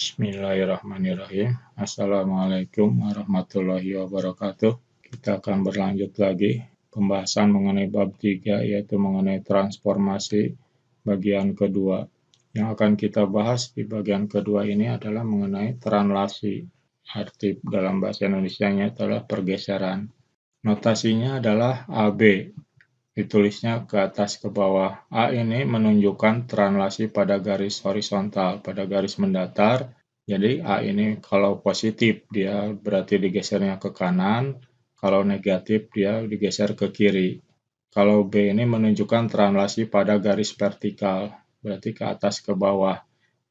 Bismillahirrahmanirrahim. Assalamualaikum warahmatullahi wabarakatuh. Kita akan berlanjut lagi pembahasan mengenai bab 3, yaitu mengenai transformasi bagian kedua. Yang akan kita bahas di bagian kedua ini adalah mengenai translasi. Arti dalam bahasa Indonesianya adalah pergeseran. Notasinya adalah AB. Ditulisnya ke atas ke bawah. A ini menunjukkan translasi pada garis horizontal, pada garis mendatar. Jadi A ini kalau positif dia berarti digesernya ke kanan, kalau negatif dia digeser ke kiri. Kalau B ini menunjukkan translasi pada garis vertikal, berarti ke atas ke bawah.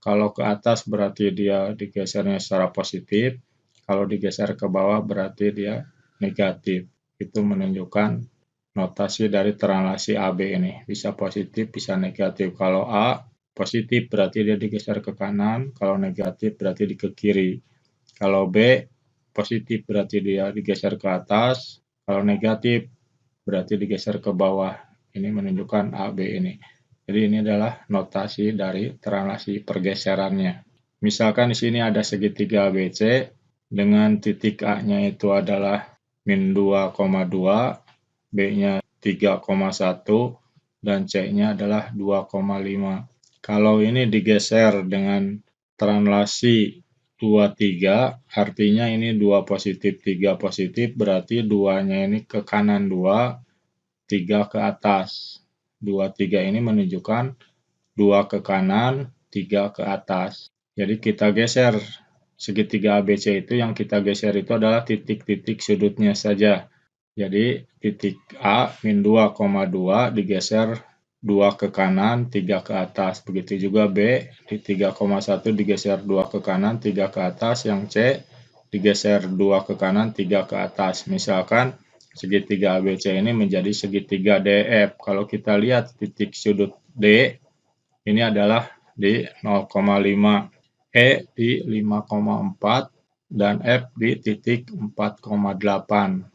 Kalau ke atas berarti dia digesernya secara positif, kalau digeser ke bawah berarti dia negatif. Itu menunjukkan notasi dari translasi AB ini. Bisa positif, bisa negatif. Kalau A positif berarti dia digeser ke kanan, kalau negatif berarti ke kiri. Kalau B positif berarti dia digeser ke atas, kalau negatif berarti digeser ke bawah. Ini menunjukkan AB ini. Jadi ini adalah notasi dari translasi pergeserannya. Misalkan di sini ada segitiga ABC dengan titik A-nya itu adalah min 2,2, B-nya 3,1, dan C-nya adalah 2,5. Kalau ini digeser dengan translasi 2,3, artinya ini 2 positif, 3 positif, berarti 2-nya ini ke kanan 2, 3 ke atas. 2, 3 ini menunjukkan 2 ke kanan, 3 ke atas. Jadi kita geser segitiga ABC itu, yang kita geser itu adalah titik-titik sudutnya saja. Jadi titik A min 2,2 digeser 2 ke kanan, 3 ke atas. Begitu juga B di 3,1 digeser 2 ke kanan, 3 ke atas. Yang C digeser 2 ke kanan, 3 ke atas. Misalkan segitiga ABC ini menjadi segitiga DF. Kalau kita lihat titik sudut D ini adalah di 0,5, E di 5,4, dan F di titik 4,8.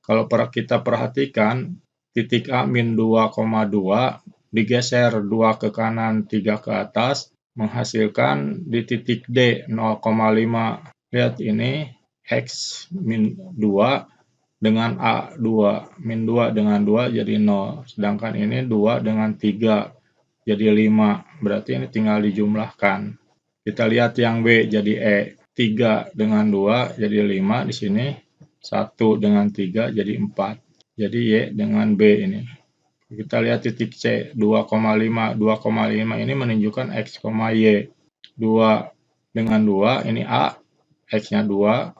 Kalau kita perhatikan, titik A min 2,2 digeser 2 ke kanan, 3 ke atas, menghasilkan di titik D 0,5. Lihat ini, X min 2 dengan A2. Min 2 dengan 2 jadi 0. Sedangkan ini 2 dengan 3 jadi 5. Berarti ini tinggal dijumlahkan. Kita lihat yang B jadi E. 3 dengan 2 jadi 5 di sini. 1 dengan 3 jadi 4. Jadi Y dengan B ini. Kita lihat titik C, 2,5. 2,5 ini menunjukkan X, Y. 2 dengan 2, ini A, X-nya 2,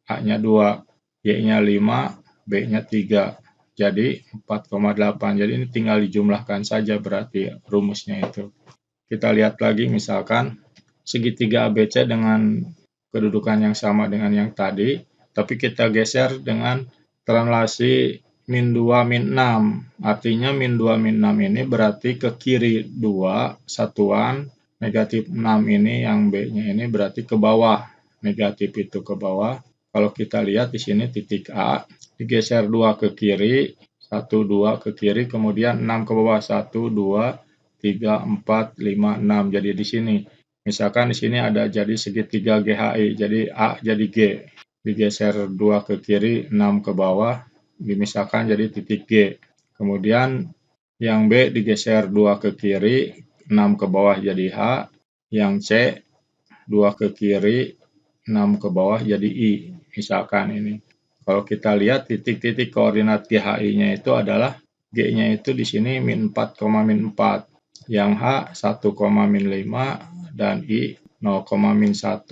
A-nya 2, Y-nya 5, B-nya 3. Jadi 4,8. Jadi ini tinggal dijumlahkan saja berarti rumusnya itu. Kita lihat lagi misalkan segitiga ABC dengan kedudukan yang sama dengan yang tadi, tapi kita geser dengan translasi min 2, min 6. Artinya min 2, min 6 ini berarti ke kiri 2 satuan, negatif 6 ini yang B-nya ini berarti ke bawah. Negatif itu ke bawah. Kalau kita lihat di sini titik A, digeser 2 ke kiri, 1, 2 ke kiri, kemudian 6 ke bawah, 1, 2, 3, 4, 5, 6. Jadi di sini. Misalkan di sini ada jadi segitiga GHI, jadi A jadi G. Digeser 2 ke kiri, 6 ke bawah, misalkan jadi titik G. Kemudian yang B digeser 2 ke kiri, 6 ke bawah jadi H. Yang C 2 ke kiri, 6 ke bawah jadi I. Misalkan ini. Kalau kita lihat titik-titik koordinat GHI-nya itu adalah G-nya itu di sini min 4, min 4. Yang H 1, min 5 dan I 0, min 1.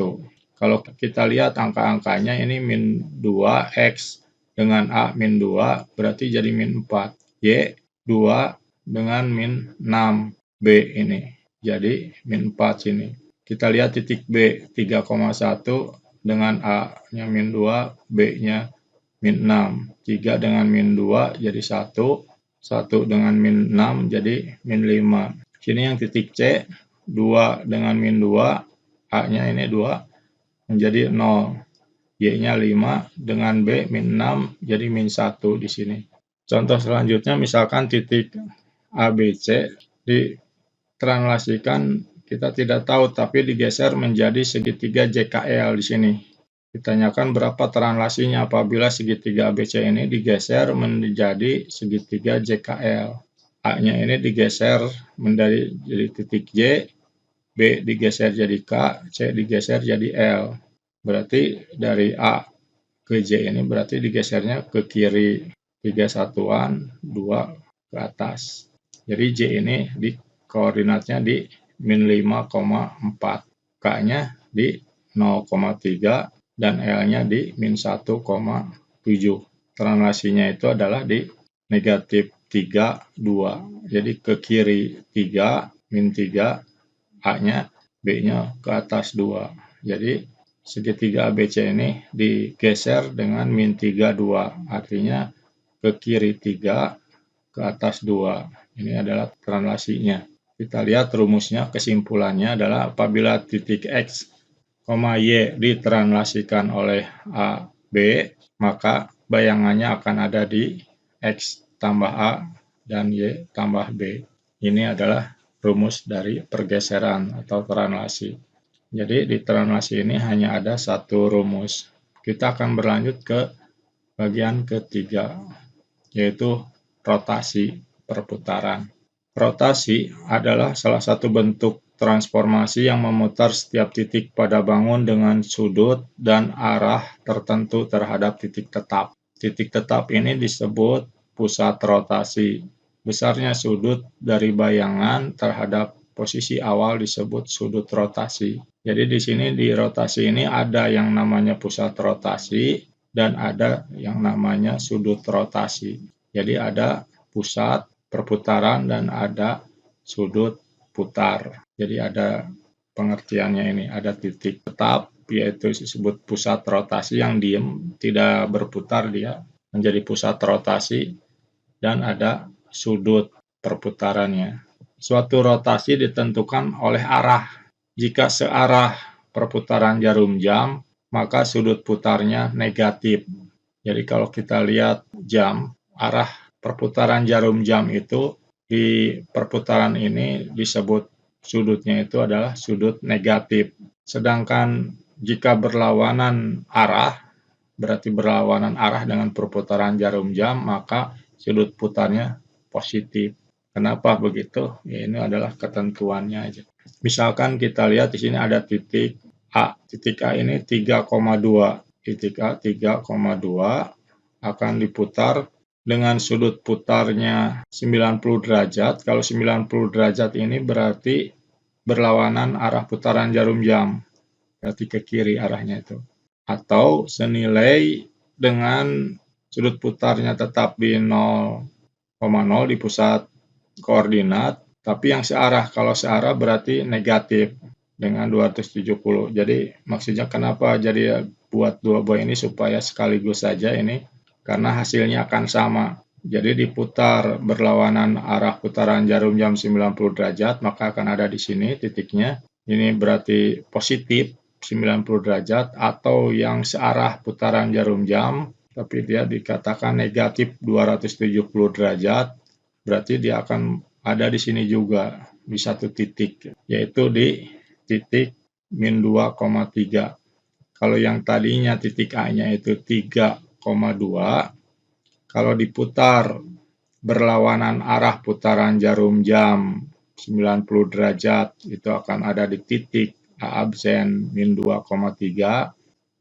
Kalau kita lihat angka-angkanya ini min 2X dengan A min 2 berarti jadi min 4. Y 2 dengan min 6. B ini jadi min 4 sini. Kita lihat titik B 3,1 dengan A-nya min 2, B-nya min 6. 3 dengan min 2 jadi 1. 1 dengan min 6 jadi min 5. Sini yang titik C, 2 dengan min 2, A-nya ini 2, menjadi 0. Y-nya 5, dengan B min 6, jadi min 1 di sini. Contoh selanjutnya, misalkan titik ABC ditranslasikan kita tidak tahu, tapi digeser menjadi segitiga JKL di sini. Ditanyakan berapa translasinya apabila segitiga ABC ini digeser menjadi segitiga JKL. A-nya ini digeser menjadi titik J, B digeser jadi K, C digeser jadi L. Berarti dari A ke J ini berarti digesernya ke kiri 3 satuan, 2 ke atas. Jadi J ini di koordinatnya di min 5,4. K-nya di 0,3 dan L-nya di min 1,7. Translasinya itu adalah di negatif 3, 2. Jadi ke kiri 3, min 3, A-nya, B-nya ke atas 2. Jadi segitiga ABC ini digeser dengan min 3, 2. Artinya ke kiri 3, ke atas 2. Ini adalah translasinya. Kita lihat rumusnya, kesimpulannya adalah apabila titik X, Y ditranslasikan oleh A, B, maka bayangannya akan ada di X tambah A dan Y tambah B. Ini adalah rumus dari pergeseran atau translasi. Jadi di translasi ini hanya ada satu rumus. Kita akan berlanjut ke bagian ketiga, yaitu rotasi perputaran. Rotasi adalah salah satu bentuk transformasi yang memutar setiap titik pada bangun dengan sudut dan arah tertentu terhadap titik tetap. Titik tetap ini disebut pusat rotasi. Besarnya sudut dari bayangan terhadap posisi awal disebut sudut rotasi. Jadi di sini di rotasi ini ada yang namanya pusat rotasi dan ada yang namanya sudut rotasi. Jadi ada pusat perputaran dan ada sudut putar. Jadi ada pengertiannya ini, ada titik tetap yaitu disebut pusat rotasi yang diam, tidak berputar dia menjadi pusat rotasi, dan ada sudut perputarannya. Suatu rotasi ditentukan oleh arah. Jika searah perputaran jarum jam, maka sudut putarnya negatif. Jadi kalau kita lihat jam, arah perputaran jarum jam itu di perputaran ini disebut sudutnya itu adalah sudut negatif. Sedangkan jika berlawanan arah, berarti berlawanan arah dengan perputaran jarum jam, maka sudut putarnya positif. Kenapa begitu? Ya, ini adalah ketentuannya aja. Misalkan kita lihat di sini ada titik A. Titik A ini 3,2. Titik A 3,2 akan diputar dengan sudut putarnya 90 derajat. Kalau 90 derajat ini berarti berlawanan arah putaran jarum jam. Berarti ke kiri arahnya itu. Atau senilai dengan sudut putarnya tetap di 0,0 di pusat koordinat, tapi yang searah. Kalau searah berarti negatif dengan 270. Jadi maksudnya kenapa jadi buat dua buah ini supaya sekaligus saja ini, karena hasilnya akan sama. Jadi diputar berlawanan arah putaran jarum jam 90 derajat, maka akan ada di sini titiknya. Ini berarti positif 90 derajat, atau yang searah putaran jarum jam, tapi dia dikatakan negatif 270 derajat, berarti dia akan ada di sini juga, di satu titik, yaitu di titik min 2,3. Kalau yang tadinya titik A-nya itu 3,2, kalau diputar berlawanan arah putaran jarum jam 90 derajat, itu akan ada di titik A absen min 2,3.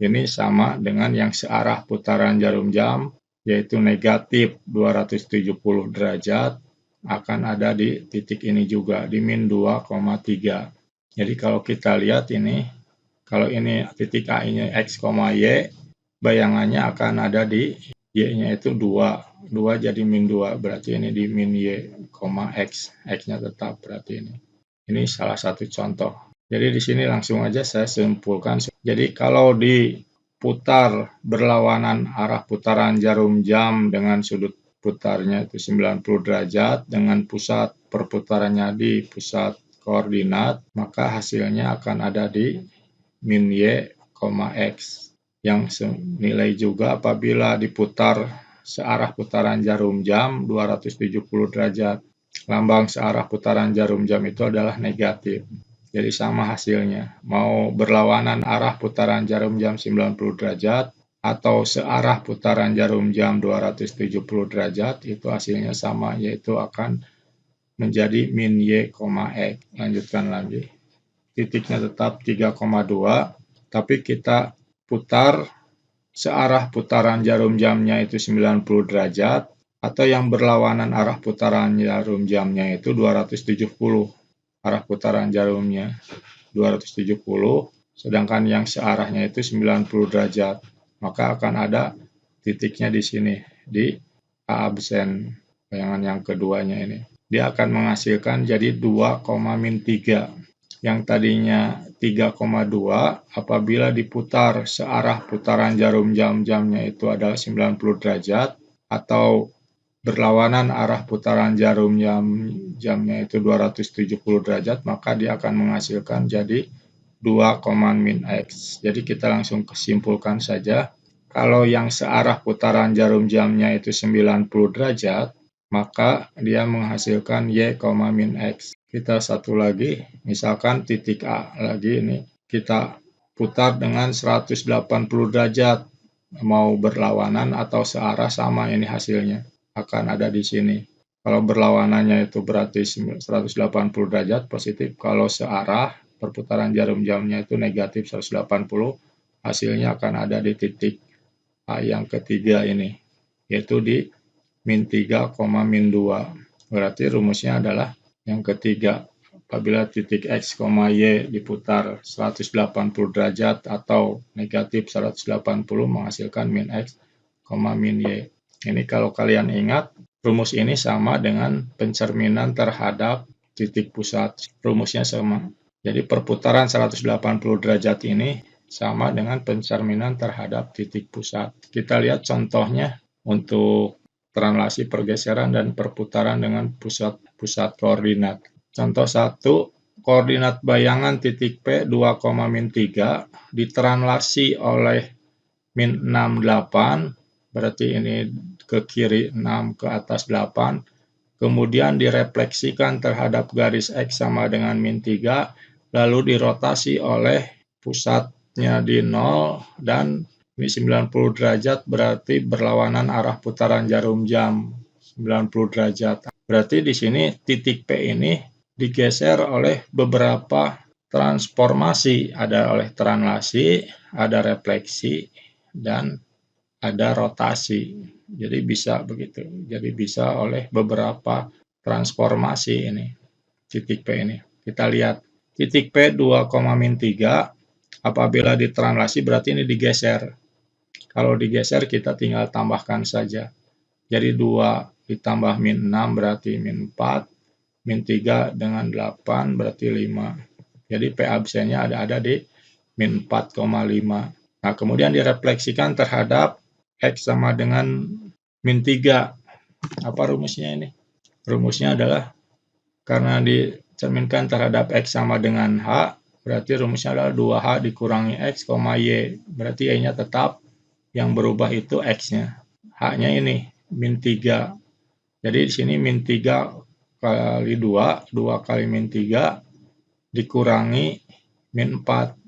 Ini sama dengan yang searah putaran jarum jam, yaitu negatif 270 derajat, akan ada di titik ini juga, di min 2,3. Jadi kalau kita lihat ini, kalau ini titik A-nya X, Y, bayangannya akan ada di Y-nya itu 2. 2 jadi min 2, berarti ini di min Y, X. X-nya tetap, berarti ini. Ini salah satu contoh. Jadi di sini langsung aja saya simpulkan. Jadi kalau diputar berlawanan arah putaran jarum jam dengan sudut putarnya itu 90 derajat dengan pusat perputarannya di pusat koordinat, maka hasilnya akan ada di min Y, X, yang senilai juga apabila diputar searah putaran jarum jam 270 derajat. Lambang searah putaran jarum jam itu adalah negatif. Jadi sama hasilnya. Mau berlawanan arah putaran jarum jam 90 derajat atau searah putaran jarum jam 270 derajat, itu hasilnya sama, yaitu akan menjadi min Y, X. Lanjutkan lagi. Titiknya tetap 3,2, tapi kita putar searah putaran jarum jamnya itu 90 derajat, atau yang berlawanan arah putaran jarum jamnya itu 270. Arah putaran jarumnya 270, sedangkan yang searahnya itu 90 derajat. Maka akan ada titiknya di sini, di A absen, bayangan yang keduanya ini. Dia akan menghasilkan jadi 2,-3. Yang tadinya 3,2, apabila diputar searah putaran jarum jamnya itu adalah 90 derajat, atau berlawanan arah putaran jarum jamnya itu 270 derajat, maka dia akan menghasilkan jadi 2,-X. Jadi kita langsung kesimpulkan saja. Kalau yang searah putaran jarum jamnya itu 90 derajat, maka dia menghasilkan Y,-X. Kita satu lagi, misalkan titik A lagi ini, kita putar dengan 180 derajat, mau berlawanan atau searah, sama ini hasilnya akan ada di sini. Kalau berlawanannya itu berarti 180 derajat positif, kalau searah perputaran jarum jamnya itu negatif 180, hasilnya akan ada di titik A yang ketiga ini, yaitu di -3, -2. Berarti rumusnya adalah yang ketiga. Apabila titik X, Y diputar 180 derajat atau negatif 180 menghasilkan -X, -Y. Ini kalau kalian ingat, rumus ini sama dengan pencerminan terhadap titik pusat. Rumusnya sama. Jadi perputaran 180 derajat ini sama dengan pencerminan terhadap titik pusat. Kita lihat contohnya untuk translasi pergeseran dan perputaran dengan pusat koordinat. Contoh 1, koordinat bayangan titik P 2,-3 ditranslasi oleh -6, 8, berarti ini ke kiri 6, ke atas 8, kemudian direfleksikan terhadap garis X sama dengan -3, lalu dirotasi oleh pusatnya di 0, dan ini 90 derajat berarti berlawanan arah putaran jarum jam 90 derajat. Berarti di sini titik P ini digeser oleh beberapa transformasi, ada oleh translasi, ada refleksi, dan ada rotasi. Jadi bisa begitu. Jadi bisa oleh beberapa transformasi ini, titik P ini. Kita lihat, titik P 2,-3, apabila ditranslasi berarti ini digeser. Kalau digeser kita tinggal tambahkan saja. Jadi 2 ditambah -6 berarti -4, -3 dengan 8 berarti 5. Jadi P absennya ada di -4,5. Nah, kemudian direfleksikan terhadap X sama dengan -3. Apa rumusnya ini? Rumusnya adalah karena dicerminkan terhadap X sama dengan H, berarti rumusnya adalah 2H dikurangi X, Y. Berarti Y-nya tetap, yang berubah itu X-nya. H-nya ini, -3. Jadi di sini -3 kali 2, 2 kali -3 dikurangi -4.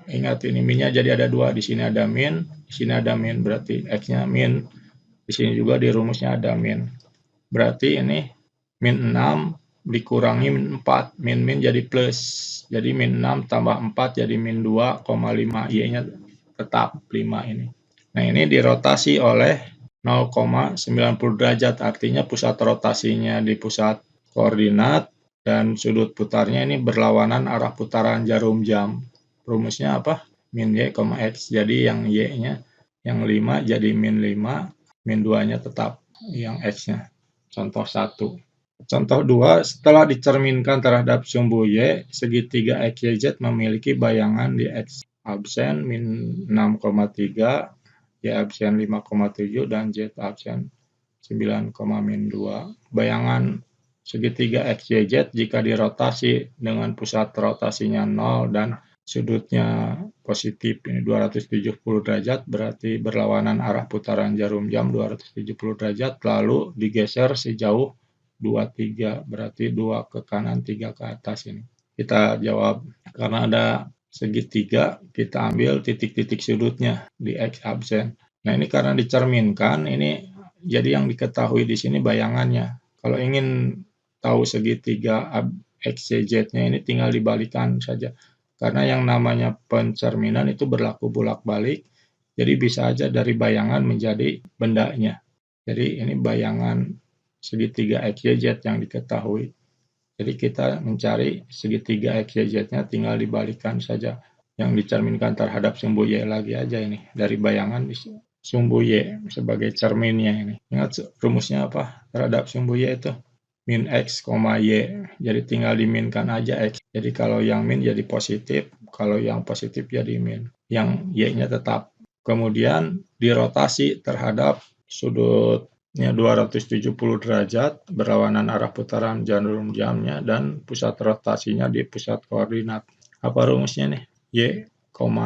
Ingat ini min-nya jadi ada 2, di sini ada min, di sini ada min, berarti X-nya min. Di sini juga di rumusnya ada min. Berarti ini -6 dikurangi -4, min jadi plus. Jadi -6 tambah 4 jadi -2,5, Y-nya tetap 5 ini. Nah, ini dirotasi oleh 0,90 derajat, artinya pusat rotasinya di pusat koordinat dan sudut putarnya ini berlawanan arah putaran jarum jam. Rumusnya apa? Min Y, X. Jadi yang Y-nya yang 5 jadi -5, -2-nya tetap yang X-nya. Contoh 1. Contoh 2, setelah dicerminkan terhadap sumbu Y, segitiga XYZ memiliki bayangan di X absen -6,3, Y absen 5,7, dan Z absen 9,-2. Bayangan segitiga XYZ jika dirotasi dengan pusat rotasinya 0 dan sudutnya positif, ini 270 derajat, berarti berlawanan arah putaran jarum jam 270 derajat, lalu digeser sejauh 2, 3, berarti 2 ke kanan, 3 ke atas ini. kita jawab. Karena ada segitiga, kita ambil titik-titik sudutnya di X absen. Nah, ini karena dicerminkan, ini jadi yang diketahui di sini bayangannya. Kalau ingin tahu segitiga X, Y, Z-nya ini tinggal dibalikan saja. Karena yang namanya pencerminan itu berlaku bolak-balik, jadi bisa aja dari bayangan menjadi bendanya. Jadi ini bayangan segitiga X, Y, Z yang diketahui. Jadi kita mencari segitiga X, Y, Z-nya tinggal dibalikan saja. Yang dicerminkan terhadap sumbu Y lagi aja ini. Dari bayangan sumbu Y sebagai cerminnya ini. Ingat rumusnya apa? Terhadap sumbu Y itu min X, Y. Jadi tinggal diminkan aja X. Jadi kalau yang min jadi positif, kalau yang positif jadi min. Yang Y-nya tetap. Kemudian dirotasi terhadap sudutnya 270 derajat, berlawanan arah putaran jarum jamnya, dan pusat rotasinya di pusat koordinat. Apa rumusnya nih? Y,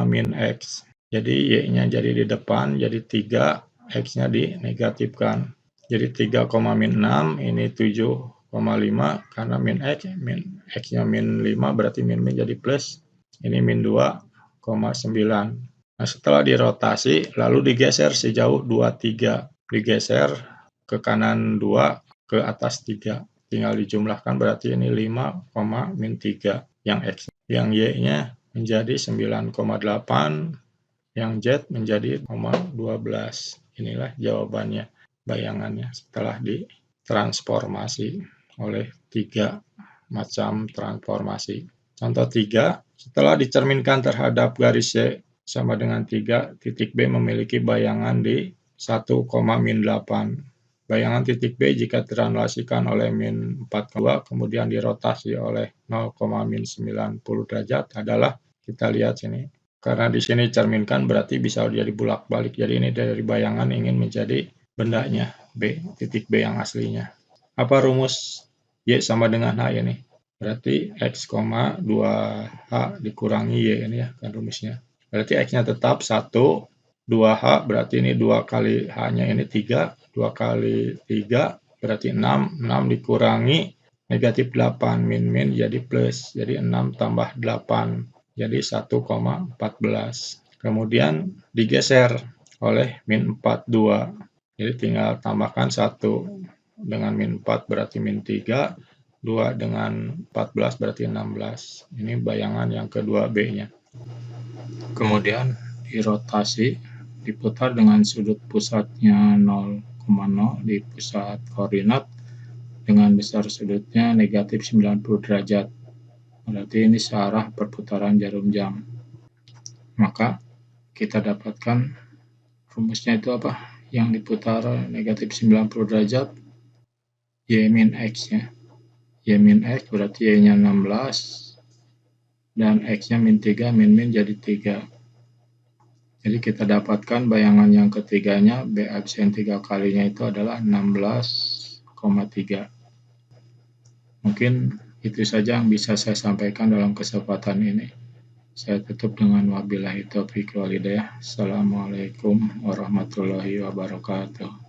min X. Jadi Y-nya jadi di depan, jadi 3, X-nya dinegatifkan. Jadi 3, min 6, ini 7,5, karena min X-nya min 5, berarti min jadi plus. Ini min 2,9. Nah, setelah dirotasi, lalu digeser sejauh 2,3. Digeser ke kanan 2, ke atas 3. Tinggal dijumlahkan, berarti ini 5, min 3 yang X. Yang Y-nya menjadi 9,8, yang Z menjadi 12. Inilah jawabannya, bayangannya setelah ditransformasi oleh 3 macam transformasi. Contoh 3, setelah dicerminkan terhadap garis Y sama dengan 3, titik B memiliki bayangan di 1, min 8. Bayangan titik B jika direlasikan oleh min 4,2 kemudian dirotasi oleh 0, min 90 derajat adalah, kita lihat sini. Karena di sini cerminkan berarti bisa jadi bolak-balik. Jadi ini dari bayangan ingin menjadi bendanya B, titik B yang aslinya. Apa rumus Y sama dengan H ini? Berarti X, 2H dikurangi Y ini ya kan rumusnya. Berarti X-nya tetap 1, 2H berarti ini 2 kali H-nya ini 3, 2 kali 3 berarti 6, 6 dikurangi negatif 8, min jadi plus, jadi 6 tambah 8. Jadi 1,14. Kemudian digeser oleh min 42. Jadi tinggal tambahkan 1 dengan min 4 berarti min 3. 2 dengan 14 berarti 16. Ini bayangan yang kedua B-nya. Kemudian dirotasi, diputar dengan sudut pusatnya 0,0 di pusat koordinat dengan besar sudutnya negatif 90 derajat. Berarti ini searah perputaran jarum jam. Maka kita dapatkan rumusnya itu apa? Yang diputar negatif 90 derajat, Y min X ya. Y min X berarti Y-nya 16, dan X-nya min 3, min jadi 3. Jadi kita dapatkan bayangan yang ketiganya, B absen 3 kalinya itu adalah 16,3. Mungkin itu saja yang bisa saya sampaikan dalam kesempatan ini. Saya tutup dengan wabillahi taufiq wal hidayah. Assalamualaikum warahmatullahi wabarakatuh.